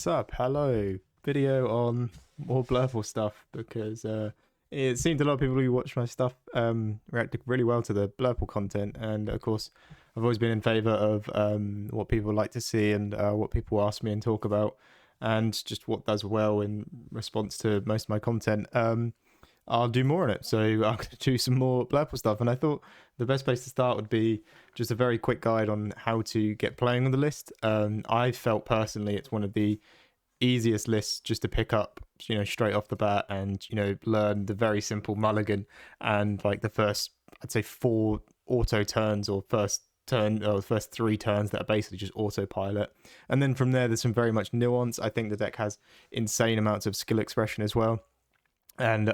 What's up? Hello. Video on more Blurple stuff because it seemed a lot of people who watch my stuff reacted really well to the Blurple content, and of course, I've always been in favor of what people like to see and what people ask me and talk about, and just what does well in response to most of my content. I'll do more on it. So I'm going to choose some more Blurple stuff, and I thought the best place to start would be just a very quick guide on how to get playing on the list. I felt personally it's one of the easiest lists just to pick up, straight off the bat, and learn the very simple Mulligan and like the first, I'd say, four auto turns, or first turn or first three turns that are basically just autopilot, and then from there there's some very much nuance. I think the deck has insane amounts of skill expression as well, and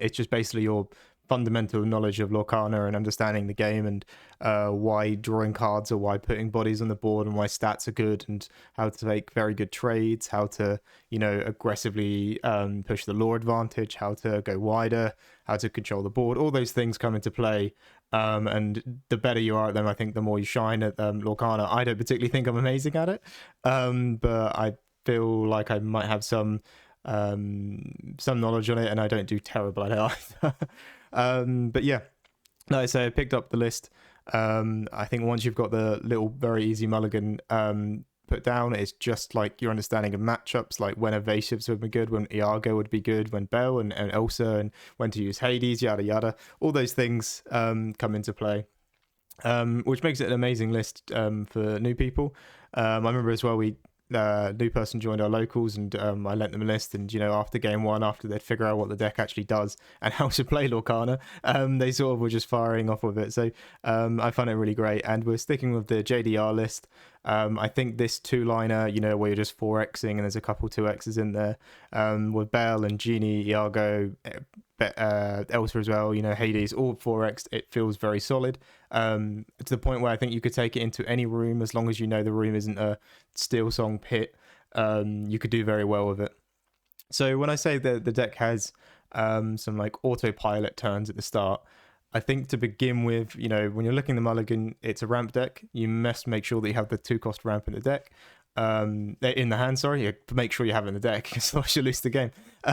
it's just basically your fundamental knowledge of Lorcana and understanding the game, and why drawing cards, or why putting bodies on the board, and why stats are good, and how to make very good trades, how to aggressively push the lore advantage, how to go wider, how to control the board. All those things come into play, and the better you are at them, I think the more you shine at Lorcana. I don't particularly think I'm amazing at it, but I feel like I might have some knowledge on it, and I don't do terrible at it either. But yeah, like I say, I picked up the list. I think once you've got the little very easy Mulligan put down, it's just like your understanding of matchups, like when evasives would be good, when Iago would be good, when Bell and Elsa, and when to use Hades, yada yada. All those things come into play, which makes it an amazing list for new people. I remember as well, new person joined our locals, and I lent them a list, and after game one, after they'd figure out what the deck actually does and how to play Lorcana, they sort of were just firing off with it. So I found it really great, and we're sticking with the JDR list. I think this two-liner, where you're just 4xing and there's a couple 2x's in there, with Bell and Genie, Iago, Elsa as well, Hades, all 4x, it feels very solid, to the point where I think you could take it into any room, as long as the room isn't a Steel Song pit. You could do very well with it. So when I say that the deck has some like autopilot turns at the start, I think to begin with, when you're looking at the Mulligan, it's a ramp deck. You must make sure that you have the 2-cost ramp in the deck. In the hand, sorry. Make sure you have it in the deck, because otherwise you lose the game.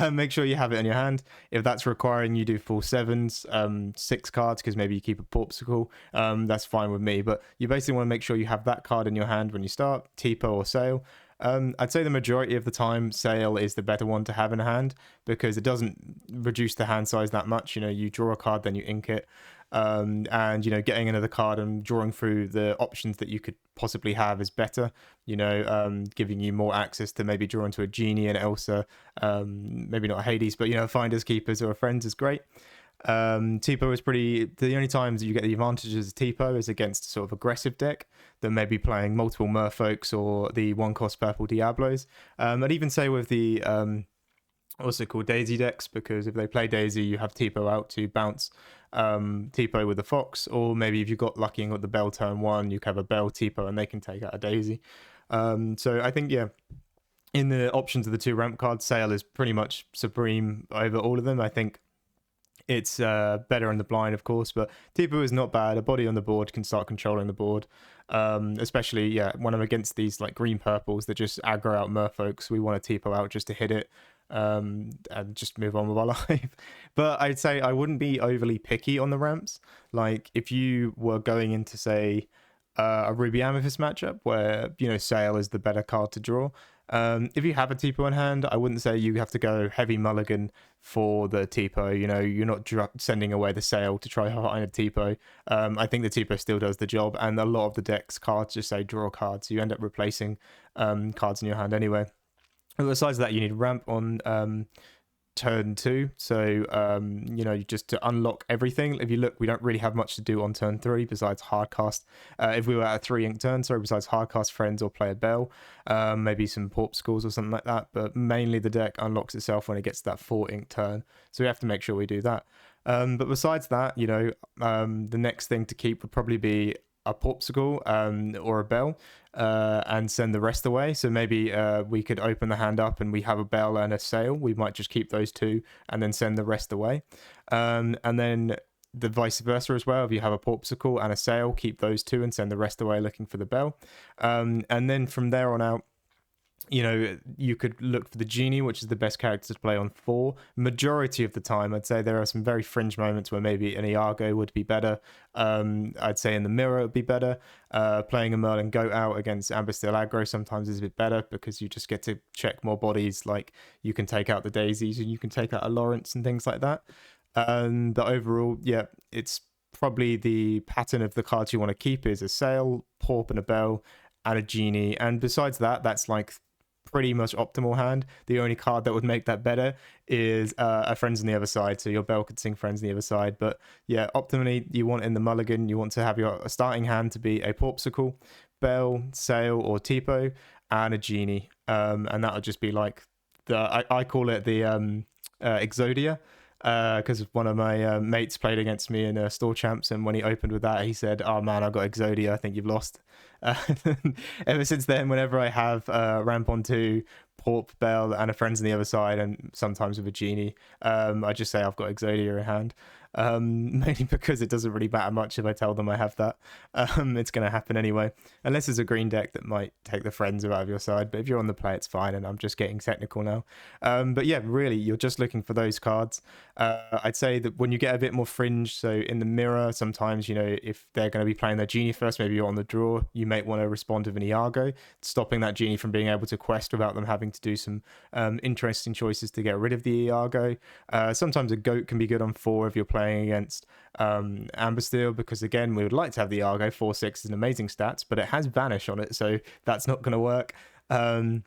Make sure you have it in your hand. If that's requiring you do full 7s, 6 cards, because maybe you keep a Porpsicle, that's fine with me. But you basically want to make sure you have that card in your hand when you start, Tipo or Sail. I'd say the majority of the time, Sail is the better one to have in hand, because it doesn't reduce the hand size that much. You draw a card, then you ink it. And getting another card and drawing through the options that you could possibly have is better, giving you more access to maybe draw into a Genie and Elsa, maybe not a Hades, but Finders, Keepers, or a Friends is great. Tipo is the only times you get the advantages of Tipo is against a sort of aggressive deck that may be playing multiple Merfolks or the 1-cost purple Diablos. I'd even say with the also called Daisy decks, because if they play Daisy, you have Tipo out to bounce Tipo with the Fox, or maybe if you got lucky and got the Bell turn 1, you can have a Bell Tipo and they can take out a Daisy. So I think, yeah, in the options of the 2 ramp cards, Sail is pretty much supreme over all of them. I think it's better in the blind, of course, but Tipo is not bad. A body on the board can start controlling the board, especially when I'm against these like green purples that just aggro out Merfolks. We want a Tipo out just to hit it, and just move on with our life. But I'd say I wouldn't be overly picky on the ramps. Like if you were going into, say, a Ruby Amethyst matchup where Sail is the better card to draw, if you have a Tipo in hand, I wouldn't say you have to go heavy Mulligan for the Tipo. You're not sending away the Sail to try find a Tipo. I think the Tipo still does the job, and a lot of the deck's cards just say draw cards, so you end up replacing cards in your hand anyway. And besides that, you need ramp on turn 2, so just to unlock everything. If you look, we don't really have much to do on turn 3 besides hardcast. If we were at a 3-ink turn, besides hardcast Friends or play a Bell, maybe some Porpsicles or something like that, but mainly the deck unlocks itself when it gets to that 4-ink turn, so we have to make sure we do that. But besides that, the next thing to keep would probably be a Porpsicle or a Bell, and send the rest away. So maybe we could open the hand up and we have a Bell and a Sail. We might just keep those 2 and then send the rest away. And then the vice versa as well. If you have a Porpsicle and a Sail, keep those 2 and send the rest away looking for the Bell. And then from there on out, you know, you could look for the genie, which is the best character to play on 4. Majority of the time, I'd say there are some very fringe moments where maybe an Iago would be better. I'd say in the mirror it would be better. Playing a Merlin goat out against Ambastille aggro sometimes is a bit better because you just get to check more bodies. Like you can take out the daisies and you can take out a Lawrence and things like that. But overall, yeah, it's probably the pattern of the cards you want to keep is a Sail, Porp, and a Bell, and a Genie. And besides that, that's like pretty much optimal hand. The only card that would make that better is a Friends on the other side, so your Bell could sing Friends on the other side. But yeah, optimally, you want in the mulligan, you want to have your starting hand to be a Porpsicle, Bell, Sail, or Tipo, and a Genie. And that would just be like I call it the Exodia, because one of my mates played against me in Store Champs, and when he opened with that, he said, "Oh man, I got Exodia. I think you've lost." Ever since then, whenever I have ramp on 2, Porp, Bell, and a Friends on the other side, and sometimes with a Genie, I just say I've got Exodia in hand. Mainly because it doesn't really matter much if I tell them I have that. It's going to happen anyway, unless it's a green deck that might take the Friends out of your side. But if you're on the play, it's fine, and I'm just getting technical now. But yeah, really, you're just looking for those cards. I'd say that when you get a bit more fringe, so in the mirror, sometimes, you know, if they're going to be playing their Genie first, maybe you're on the draw, you might want to respond with an Iago, stopping that Genie from being able to quest without them having to do some interesting choices to get rid of the Iago. Sometimes a goat can be good on 4 if you're playing against Ambastille, because again, we would like to have the Iago. 4/6 is an amazing stats, but it has Vanish on it, so that's not going to work. And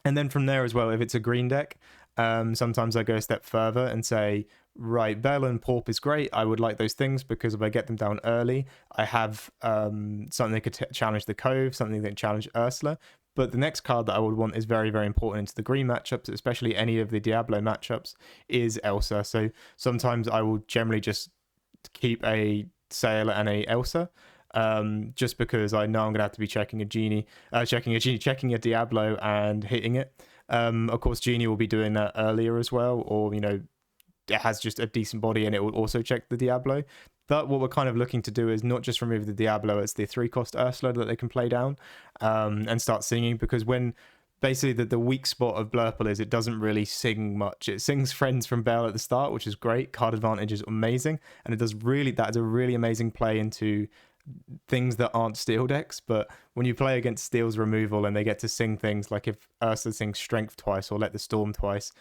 then from there as well, if it's a green deck, sometimes I go a step further and say, right, Bell and Porp is great. I would like those things because if I get them down early, I have something that could challenge the Cove, something that can challenge Ursula. But the next card that I would want is very, very important into the green matchups, especially any of the Diablo matchups, is Elsa. So sometimes I will generally just keep a Sailor and a Elsa, just because I know I'm going to have to be checking a Diablo and hitting it. Of course, Genie will be doing that earlier as well, or, you know, it has just a decent body and it will also check the Diablo. But what we're kind of looking to do is not just remove the Diablo, it's the 3-cost Ursula that they can play down and start singing, because when basically the weak spot of Blurple is it doesn't really sing much. It sings Friends from Bell at the start, which is great. Card advantage is amazing, and it does really, that is a really amazing play into things that aren't steel decks. But when you play against steel's removal and they get to sing things like if Ursula sings Strength twice or Let the Storm twice,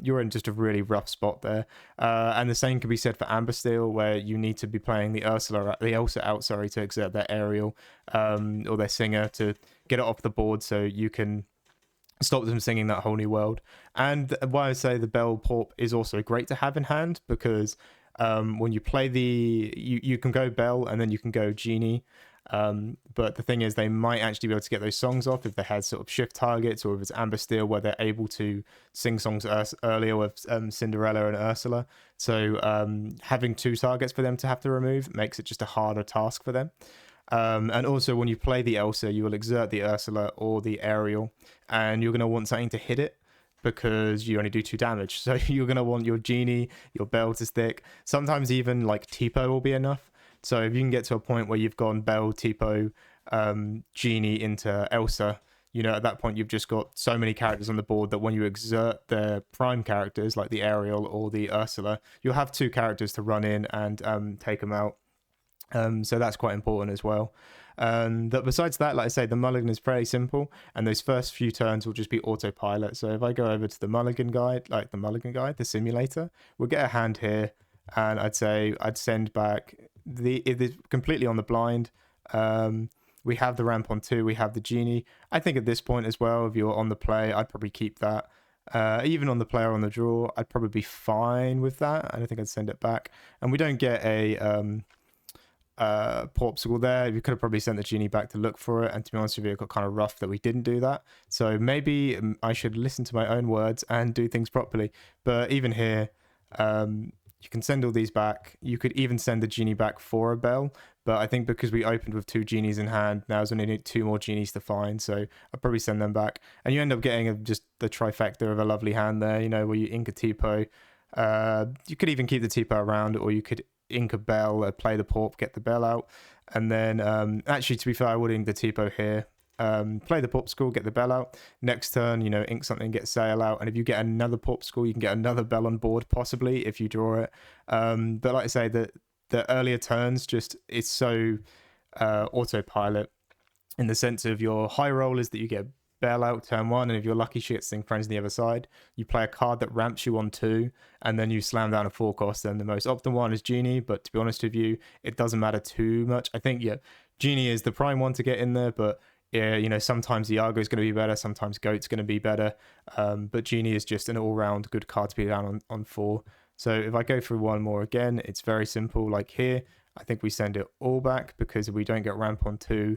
you're in just a really rough spot there. And the same can be said for Ambastille, where you need to be playing the Elsa out, to exert their aerial or their singer to get it off the board so you can stop them singing that whole new world. And why I say the Bell Porp is also great to have in hand, because when you play you can go Bell and then you can go Genie, but the thing is they might actually be able to get those songs off if they had sort of shift targets, or if it's Ambastille where they're able to sing songs earlier with Cinderella and Ursula. So having 2 targets for them to have to remove makes it just a harder task for them. And also when you play the Elsa, you will exert the Ursula or the Ariel, and you're going to want something to hit it, because you only do 2 damage. So you're going to want your Genie, your Bell to stick. Sometimes even like Tipo will be enough. So if you can get to a point where you've gone Bell, Tipo, Genie into Elsa, you know, at that point you've just got so many characters on the board that when you exert their prime characters like the Ariel or the Ursula, you'll have 2 characters to run in and take them out. So that's quite important as well. But besides that, like I say, the mulligan is very simple, and those first few turns will just be autopilot. So if I go over to the mulligan guide, the simulator, we'll get a hand here, and I'd say I'd send back it is completely on the blind. We have the ramp on 2, we have the Genie. I think at this point as well, if you're on the play, I'd probably keep that. Even on the player on the draw, I'd probably be fine with that. I don't think I'd send it back. And we don't get a Porpsicle there. You could have probably sent the Genie back to look for it, and to be honest with you, it got kind of rough that we didn't do that. So maybe I should listen to my own words and do things properly. But even here, you can send all these back. You could even send the Genie back for a Bell, but I think because we opened with 2 Genies in hand, now there's only 2 more Genies to find, so I'll probably send them back. And you end up getting just the trifecta of a lovely hand there, you know, where you ink a Tipo. You could even keep the Tipo around, or you could ink a Bell, play the Porp, get the Bell out. And then, actually, to be fair, I would ink the Tipo here, play the popsicle, get the bell out. Next turn, ink something, get sail out. And if you get another popsicle, you can get another bell on board, possibly, if you draw it. But like I say, the earlier turns, it's so autopilot, in the sense of your high roll is that you get bell out turn 1, and if you're lucky, she gets Sing Friends on the other side. You play a card that ramps you on 2, and then you slam down a 4 cost. And the most optimal one is Genie, but to be honest with you, it doesn't matter too much. I think, Genie is the prime one to get in there, but sometimes Iago is going to be better, sometimes Goat's going to be better, but Genie is just an all-round good card to be down on 4. So if I go through one more again, it's very simple. Like here, I think we send it all back, because if we don't get ramp on 2,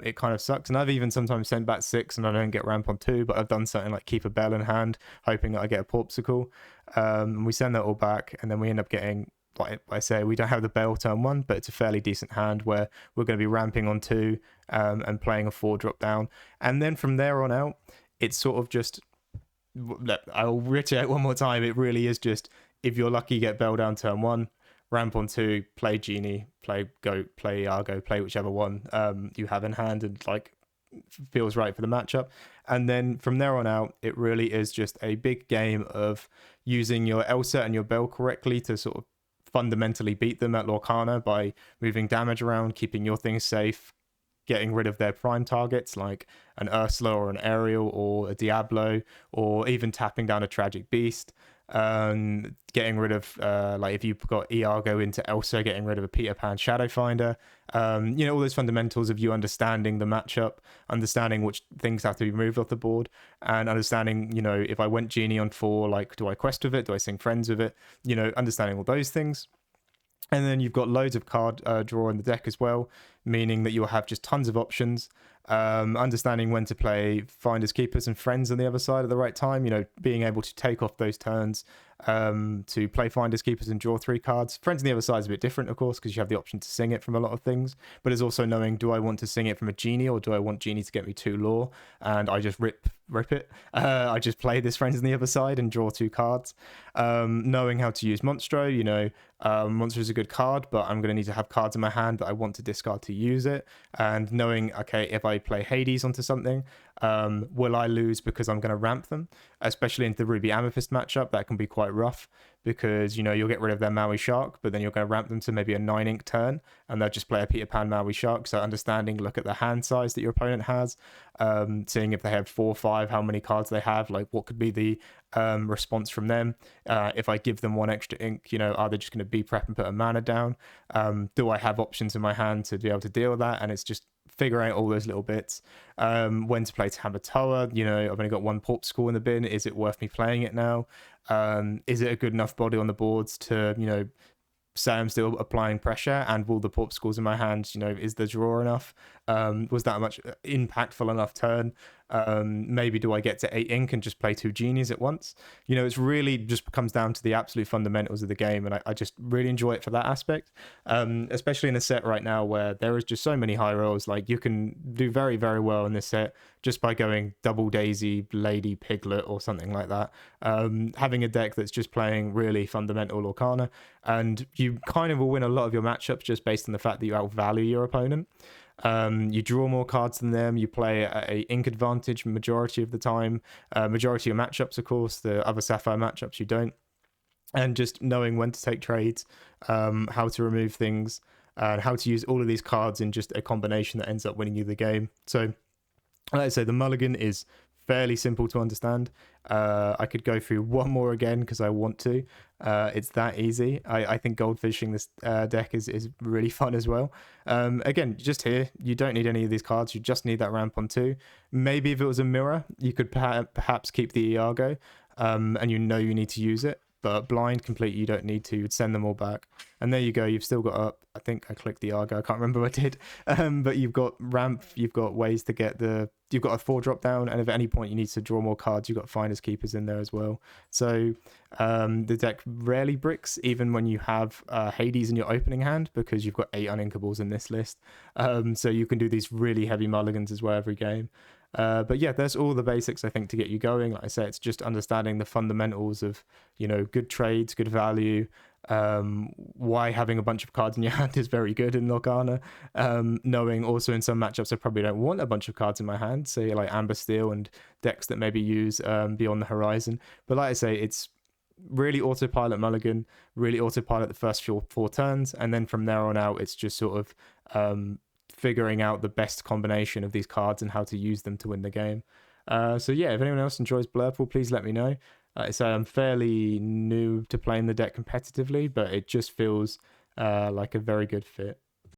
it kind of sucks. And I've even sometimes sent back 6 and I don't get ramp on 2, but I've done something like keep a bell in hand, hoping that I get a popsicle. And we send that all back, and then we end up getting, like I say, we don't have the bell turn 1, but it's a fairly decent hand where we're going to be ramping on 2 and playing a 4 drop down. And then from there on out, it's sort of just, I'll reiterate one more time, it really is just, if you're lucky, you get bell down turn 1, ramp on 2, play Genie, play Goat, play Iago, play whichever one you have in hand and like feels right for the matchup. And then from there on out, it really is just a big game of using your Elsa and your bell correctly to sort of fundamentally beat them at Lorcana by moving damage around, keeping your things safe, getting rid of their prime targets like an Ursula or an Ariel or a Diablo, or even tapping down a Tragic Beast. Getting rid of like if you've got Iago into Elsa, getting rid of a Peter Pan Shadowfinder, all those fundamentals of you understanding the matchup, understanding which things have to be removed off the board, and understanding, if I went Genie on 4, like, do I quest with it, do I sing friends with it, understanding all those things. And then you've got loads of card draw in the deck as well, meaning that you'll have just tons of options. Understanding when to play Finders, Keepers, and Friends on the other side at the right time, being able to take off those turns to play Finders, Keepers, and draw 3 cards. Friends on the other side is a bit different, of course, because you have the option to sing it from a lot of things, but it's also knowing, do I want to sing it from a Genie, or do I want Genie to get me 2 lore, and I just rip it. I just play this Friends on the other side and draw 2 cards. Knowing how to use Monstro, Monstro is a good card, but I'm going to need to have cards in my hand that I want to discard to use it, and knowing, okay, if I play Hades onto something, will I lose because I'm going to ramp them, especially into the Ruby Amethyst matchup. That can be quite rough, because you'll get rid of their Maui Shark, but then you're going to ramp them to maybe a 9 ink turn, and they'll just play a Peter Pan Maui Shark. So understanding, look at the hand size that your opponent has, seeing if they have 4 or 5, how many cards they have, like what could be the response from them. If I give them 1 extra ink, are they just going to be prep and put a mana down? Do I have options in my hand to be able to deal with that? And it's just figuring out all those little bits. When to play Tamatoa, I've only got 1 Popsicle in the bin. Is it worth me playing it now? Is it a good enough body on the boards to, say I'm still applying pressure, and will the Popsicles in my hand, is the draw enough? Was that much impactful enough turn? Maybe do I get to 8 ink and just play 2 Genies at once? It's really just comes down to the absolute fundamentals of the game, and I just really enjoy it for that aspect, especially in a set right now where there is just so many high rolls. Like, you can do very, very well in this set just by going double Daisy, Lady Piglet, or something like that. Having a deck that's just playing really fundamental Lorcana, and you kind of will win a lot of your matchups just based on the fact that you outvalue your opponent. You draw more cards than them, you play a ink advantage majority of the time, majority of matchups, of course. The other Sapphire matchups you don't. And just knowing when to take trades, how to remove things, and how to use all of these cards in just a combination that ends up winning you the game. So like I say, the Mulligan is fairly simple to understand. I could go through one more again because I want to. It's that easy. I think goldfishing this deck is really fun as well. Again, just here, you don't need any of these cards. You just need that ramp on 2. Maybe if it was a mirror, you could perhaps keep the Iago, and you need to use it. But blind complete, you don't need to. You'd send them all back, and there you go. You've still got up. I think I clicked the Argo. I can't remember what I did. But you've got ramp. You've got ways to get you've got a 4 drop down, and if at any point you need to draw more cards, you've got Finders, Keepers in there as well. So the deck rarely bricks, even when you have Hades in your opening hand, because you've got 8 uninkables in this list. So you can do these really heavy mulligans as well every game. But yeah, there's all the basics, I think, to get you going. Like I say, it's just understanding the fundamentals of, good trades, good value, why having a bunch of cards in your hand is very good in Lorcana. Knowing also in some matchups I probably don't want a bunch of cards in my hand, say like Amber Steel and decks that maybe use Beyond the Horizon. But like I say, it's really autopilot Mulligan, really autopilot the first four turns, and then from there on out, it's just sort of figuring out the best combination of these cards and how to use them to win the game. So yeah, if anyone else enjoys Blurple, please let me know. So I'm fairly new to playing the deck competitively, but it just feels like a very good fit.